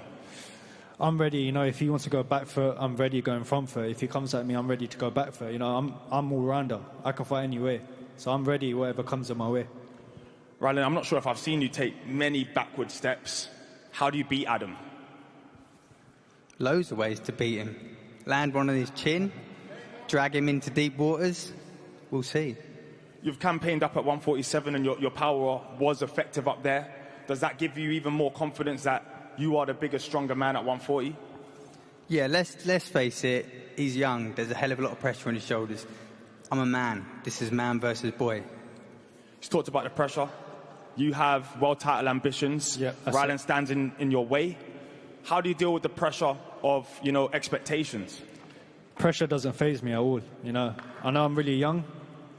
I'm ready. If he wants to go back foot, I'm ready going front foot. If he comes at me, I'm ready to go back foot. I'm all-rounder. I can fight anyway. So I'm ready whatever comes in my way. Rylan, I'm not sure if I've seen you take many backward steps. How do you beat Adam? Loads of ways to beat him. Land one on his chin, drag him into deep waters. We'll see. You've campaigned up at 147 and your power was effective up there. Does that give you even more confidence that you are the bigger, stronger man at 140? Yeah, let's face it. He's young. There's a hell of a lot of pressure on his shoulders. I'm a man. This is man versus boy. He's talked about the pressure. You have world title ambitions. Yeah, Rylan stands in your way. How do you deal with the pressure of, expectations? Pressure doesn't faze me at all, I know I'm really young,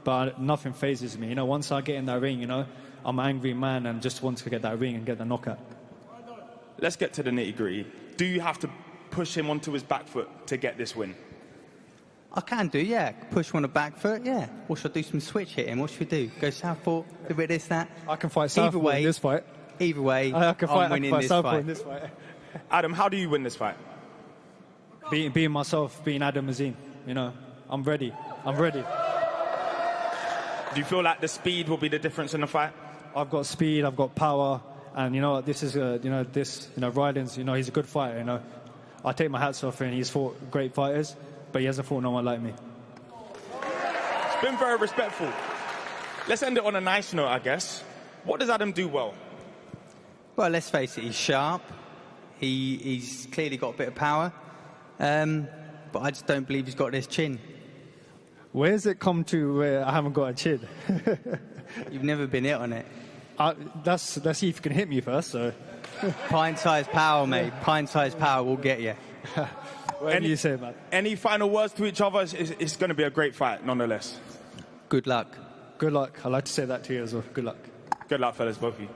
but nothing phases me. Once I get in that ring, I'm an angry man and just want to get that ring and get the knockout. Let's get to the nitty-gritty. Do you have to push him onto his back foot to get this win? I can do, yeah. Push him on the back foot, yeah. Or should I do some switch hitting? What should we do? Go southpaw, a bit of this, that? I can fight southpaw in this fight. Either way, I can fight this southpaw fight. in this fight. Adam, how do you win this fight? Being myself, being Adam Azim. I'm ready. Do you feel like the speed will be the difference in the fight? I've got speed, I've got power, and this is Rylan's. He's a good fighter. I take my hats off, and he's fought great fighters, but he hasn't fought no one like me. It's been very respectful. Let's end it on a nice note, I guess. What does Adam do well? Well, let's face it, he's sharp. He's clearly got a bit of power. But I just don't believe he's got this chin. Where's it come to where I haven't got a chin? You've never been hit on it. Let's see if you can hit me first. So, pint-sized power, mate. Pint-sized power will get you. What do you say, man? Any final words to each other? It's going to be a great fight, nonetheless. Good luck. Good luck. I'd like to say that to you as well. Good luck. Good luck, fellas, both of you.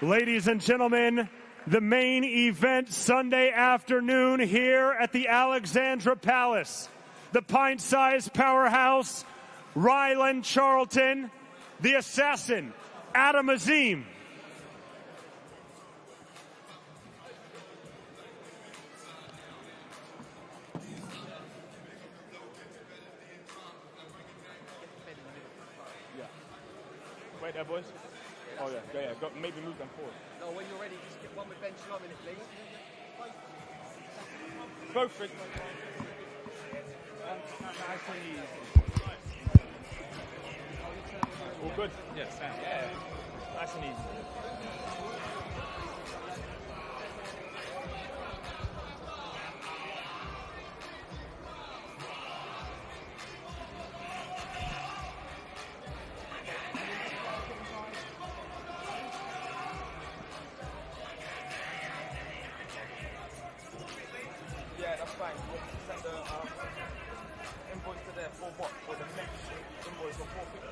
Ladies and gentlemen, the main event Sunday afternoon here at the Alexandra Palace. The pint-sized powerhouse, Rylan Charlton, the assassin, Adam Azim. Wait there, boys. Oh, yeah. Go, maybe move them forward. No, when you're ready, just get one with Ben Shalom in it, please. Go for it. All good? Yes, yeah. Nice and easy. Yeah, that's fine. You send the invoice to there for what? For the next invoice for 450.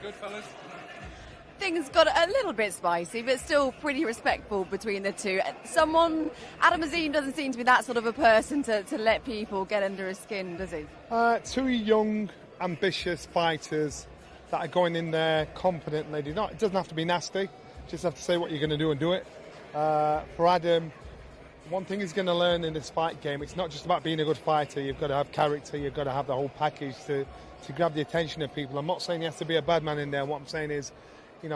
Good, fellas? Things got a little bit spicy, but still pretty respectful between the two. Adam Azim doesn't seem to be that sort of a person to let people get under his skin, does he? Two young, ambitious fighters that are going in there confidently. It doesn't have to be nasty. Just have to say what you're going to do and do it. For Adam, one thing he's going to learn in this fight game, it's not just about being a good fighter. You've got to have character. You've got to have the whole package to grab the attention of people. I'm not saying he has to be a bad man in there. What I'm saying is, he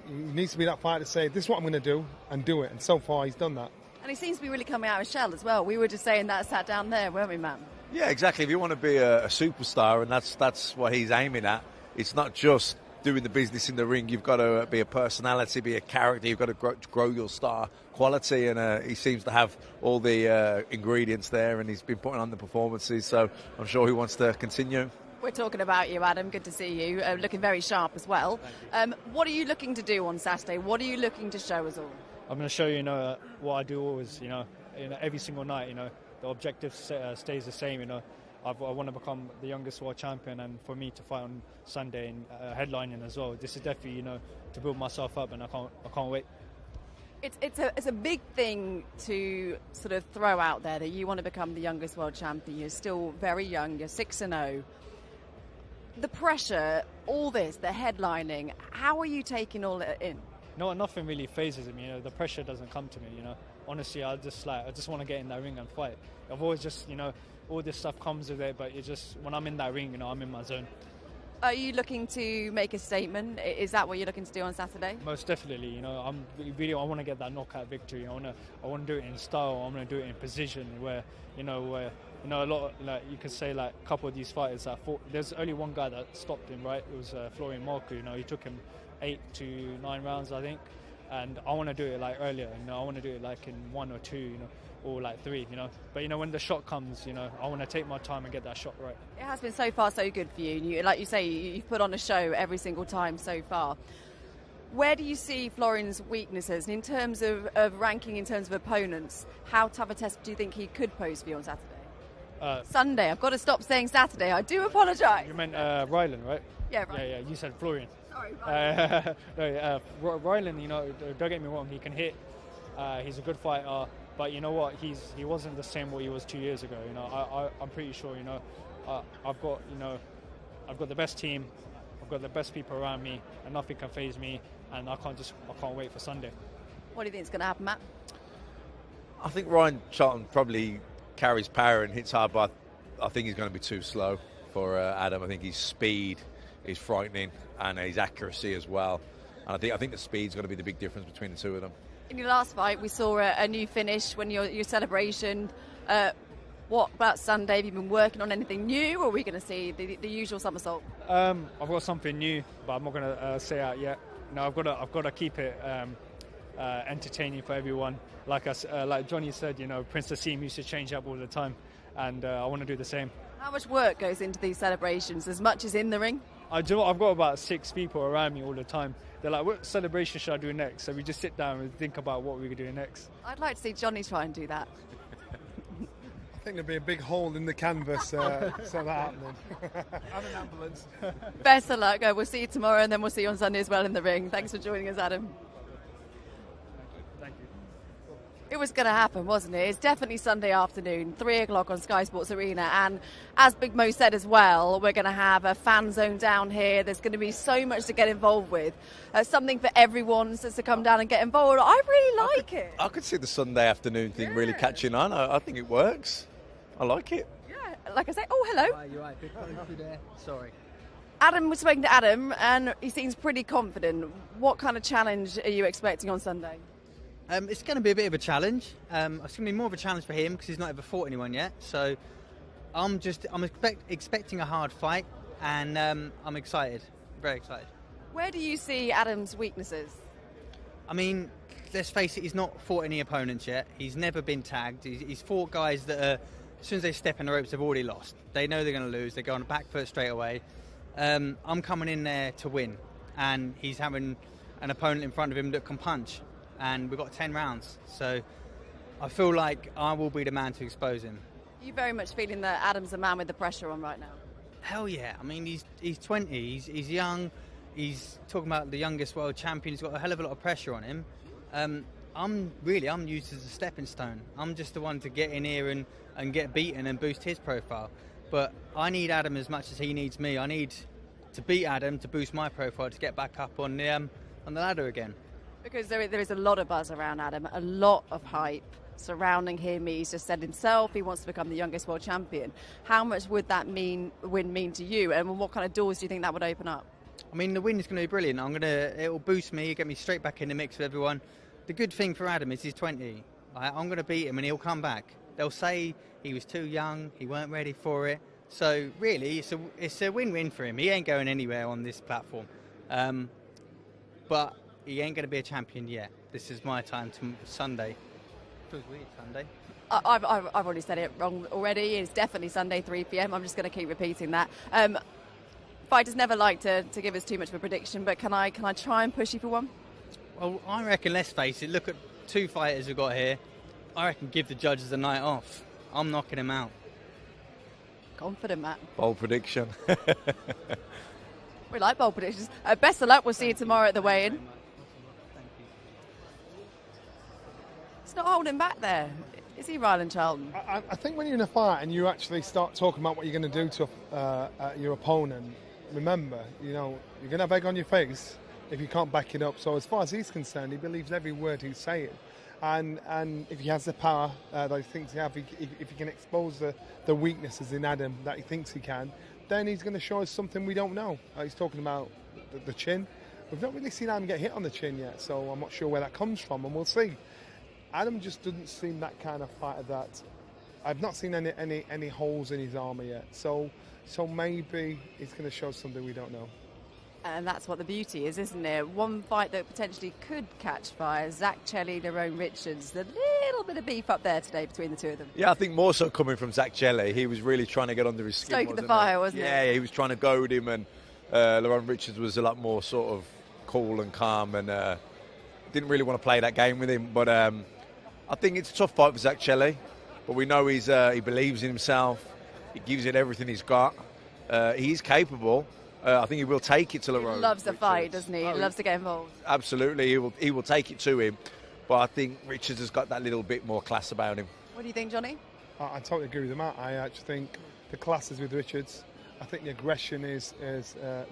needs to be that fighter to say, this is what I'm going to do, and do it. And so far, he's done that. And he seems to be really coming out of his shell as well. We were just saying that sat down there, weren't we, man? Yeah, exactly. If you want to be a superstar, and that's what he's aiming at, it's not just doing the business in the ring. You've got to be a personality, be a character. You've got to grow your star quality, and he seems to have all the ingredients there, and he's been putting on the performances, so I'm sure he wants to continue. We're talking about you, Adam. Good to see you. Looking very sharp as well. What are you looking to do on Saturday? What are you looking to show us all? I'm going to show you, what I do always, every single night, the objective stays the same, I want to become the youngest world champion, and for me to fight on Sunday and headlining as well. This is definitely, to build myself up, and I can't wait. It's a big thing to sort of throw out there that you want to become the youngest world champion. You're still very young. You're 6-0. The pressure, all this, the headlining. How are you taking all it in? No, nothing really phases me. The pressure doesn't come to me. honestly, I just want to get in that ring and fight. I've always just, all this stuff comes with it, but it just, when I'm in that ring, I'm in my zone. Are you looking to make a statement? Is that what you're looking to do on Saturday? Most definitely. I want to get that knockout victory. I want to do it in style. I want to do it in position where a lot you could say a couple of these fighters that fought. There's only one guy that stopped him, right? It was Florian Marco. He took him 8 to 9 rounds, I think. And I want to do it earlier. I want to do it in 1 or 2. Or 3, But, when the shot comes, I want to take my time and get that shot right. It has been so far so good for you. Like you say, you've put on a show every single time so far. Where do you see Florian's weaknesses? And in terms of ranking, in terms of opponents, how tough a test do you think he could pose for you on Saturday? Sunday. I've got to stop saying Saturday. I do apologise. You meant Rylan, right? Yeah, right. Yeah, you said Florian. Sorry, Rylan, don't get me wrong, he can hit. He's a good fighter. But you know what? He wasn't the same what he was 2 years ago. I'm pretty sure. I've got the best team. I've got the best people around me, and nothing can faze me. And I can't wait for Sunday. What do you think is going to happen, Matt? I think Ryan Charlton probably carries power and hits hard, but I think he's going to be too slow for Adam. I think his speed is frightening, and his accuracy as well. And I think the speed's going to be the big difference between the two of them. In your last fight, we saw a new finish when your celebration. What about Sunday? Have you been working on anything new, or are we going to see the usual somersault? I've got something new, but I'm not going to say out yet. I've got to keep it entertaining for everyone. Like Johnny said, Prince Azim used to change up all the time, and I want to do the same. How much work goes into these celebrations? As much as in the ring? I've got about 6 people around me all the time. They're like, what celebration should I do next? So we just sit down and think about what we could do next. I'd like to see Johnny try and do that. I think there'd be a big hole in the canvas so that happening. And an ambulance. Best of luck. We'll see you tomorrow, and then we'll see you on Sunday as well in the ring. Thanks for joining us, Adam. Thank you. It was going to happen, wasn't it? It's definitely Sunday afternoon, 3 o'clock on Sky Sports Arena. And as Big Mo said as well, we're going to have a fan zone down here. There's going to be so much to get involved with. Something for everyone to come down and get involved. I really like it. I could see the Sunday afternoon thing really catching on. I think it works. I like it. Yeah, like I say, oh, hello. You're right, big through there. Sorry. Adam was speaking to Adam, and he seems pretty confident. What kind of challenge are you expecting on Sunday? It's going to be a bit of a challenge. It's going to be more of a challenge for him because he's not ever fought anyone yet. So I'm expecting a hard fight, and I'm excited, very excited. Where do you see Adam's weaknesses? I mean, let's face it, he's not fought any opponents yet. He's never been tagged. He's fought guys that are, as soon as they step in the ropes, they've already lost. They know they're going to lose. They go on the back foot straight away. I'm coming in there to win, and he's having an opponent in front of him that can punch. And we've got 10 rounds, so I feel like I will be the man to expose him. Are you very much feeling that Adam's the man with the pressure on right now? Hell yeah. I mean, he's 20, he's young, he's talking about the youngest world champion, he's got a hell of a lot of pressure on him. I'm used as a stepping stone. I'm just the one to get in here and get beaten and boost his profile. But I need Adam as much as he needs me. I need to beat Adam to boost my profile, to get back up on the ladder again. Because there is a lot of buzz around Adam, a lot of hype surrounding him. He's just said himself he wants to become the youngest world champion. How much would that win mean to you, and what kind of doors do you think that would open up? I mean, the win is going to be brilliant. It'll boost me, get me straight back in the mix with everyone. The good thing for Adam is he's 20. I'm going to beat him and he'll come back. They'll say he was too young, he weren't ready for it. So really, it's a win-win for him. He ain't going anywhere on this platform. But he ain't going to be a champion yet. This is my time to Sunday. Feels weird, Sunday. I've already said it wrong already. It's definitely Sunday, 3 p.m. I'm just going to keep repeating that. Fighters never like to give us too much of a prediction, but can I try and push you for one? Well, I reckon, let's face it, look at 2 fighters we've got here. I reckon give the judges a night off. I'm knocking him out. Confident, Matt. Bold prediction. We like bold predictions. Best of luck. We'll see you tomorrow at the weigh-in. It's not holding back there, is he, Rylan Charlton? I think when you're in a fight and you actually start talking about what you're going to do to your opponent, remember, you're going to have egg on your face if you can't back it up. So as far as he's concerned, he believes every word he's saying. And if he has the power that he thinks he has, if he can expose the weaknesses in Adam that he thinks he can, then he's going to show us something we don't know. He's talking about the chin. We've not really seen Adam get hit on the chin yet, so I'm not sure where that comes from, and we'll see. Adam just doesn't seem that kind of fighter that... I've not seen any holes in his armour yet, so maybe he's going to show something we don't know. And that's what the beauty is, isn't it? One fight that potentially could catch fire. Chelli, Lerrone Richards. A little bit of beef up there today between the two of them. Yeah, I think more so coming from Chelli. He was really trying to get under his skin. Stoking the fire, wasn't he? Yeah, he was trying to goad him, and Lerrone Richards was a lot more sort of cool and calm, and didn't really want to play that game with him. But I think it's a tough fight for Chelli. But we know he believes in himself. He gives it everything he's got. He's capable. I think he will take it to Lerrone. He loves the fight, doesn't he? He loves to get involved. Absolutely, he will take it to him. But I think Richards has got that little bit more class about him. What do you think, Johnny? I totally agree with him. I actually think the class is with Richards. I think the aggression is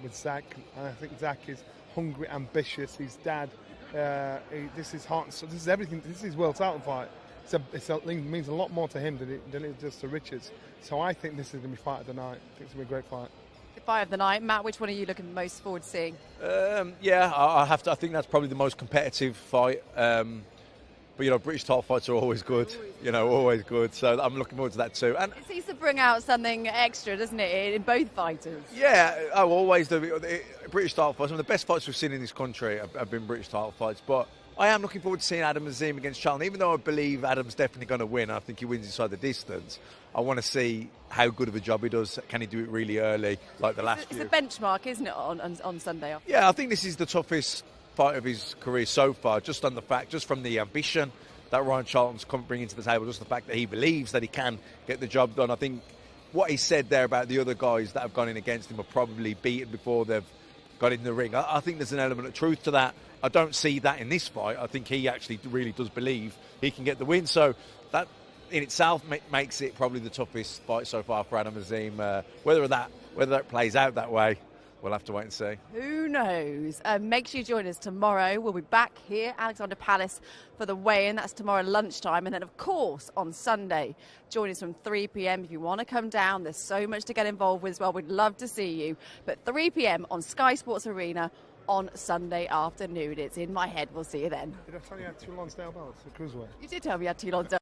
with Zach. And I think Zach is hungry, ambitious. His dad. This is heart and soul. This is everything. This is his world title fight. It means a lot more to him than it does to Richards. So I think this is going to be fight of the night. I think it's going to be a great fight. The fight of the night. Matt, which one are you looking most forward to seeing? Yeah, I think that's probably the most competitive fight. But, British title fights are always good. Always good. So I'm looking forward to that too. And it seems to bring out something extra, doesn't it, in both fighters? Yeah, always. The British title fights. Some of the best fights we've seen in this country have been British title fights. But I am looking forward to seeing Azim against Charlton. Even though I believe Adam's definitely going to win, I think he wins inside the distance. I want to see how good of a job he does. Can he do it really early, like the last few? It's a benchmark, isn't it, on Sunday? Yeah, I think this is the toughest fight of his career so far, just from the ambition that Ryan Charlton's bringing to the table, just the fact that he believes that he can get the job done. I think what he said there about the other guys that have gone in against him are probably beaten before they've got in the ring. I think there's an element of truth to that. I don't see that in this fight. I think he actually really does believe he can get the win. So that in itself makes it probably the toughest fight so far for Azim. Whether that plays out that way, we'll have to wait and see. Who knows? Make sure you join us tomorrow. We'll be back here, Alexandra Palace, for the weigh-in. That's tomorrow lunchtime. And then, of course, on Sunday, join us from 3 p.m. If you want to come down, there's so much to get involved with as well. We'd love to see you. But 3 p.m. on Sky Sports Arena on Sunday afternoon. It's in my head. We'll see you then. Did I tell you I had 2 Lonsdale belts for Cruiserweight? You did tell me you had 2 Lonsdale.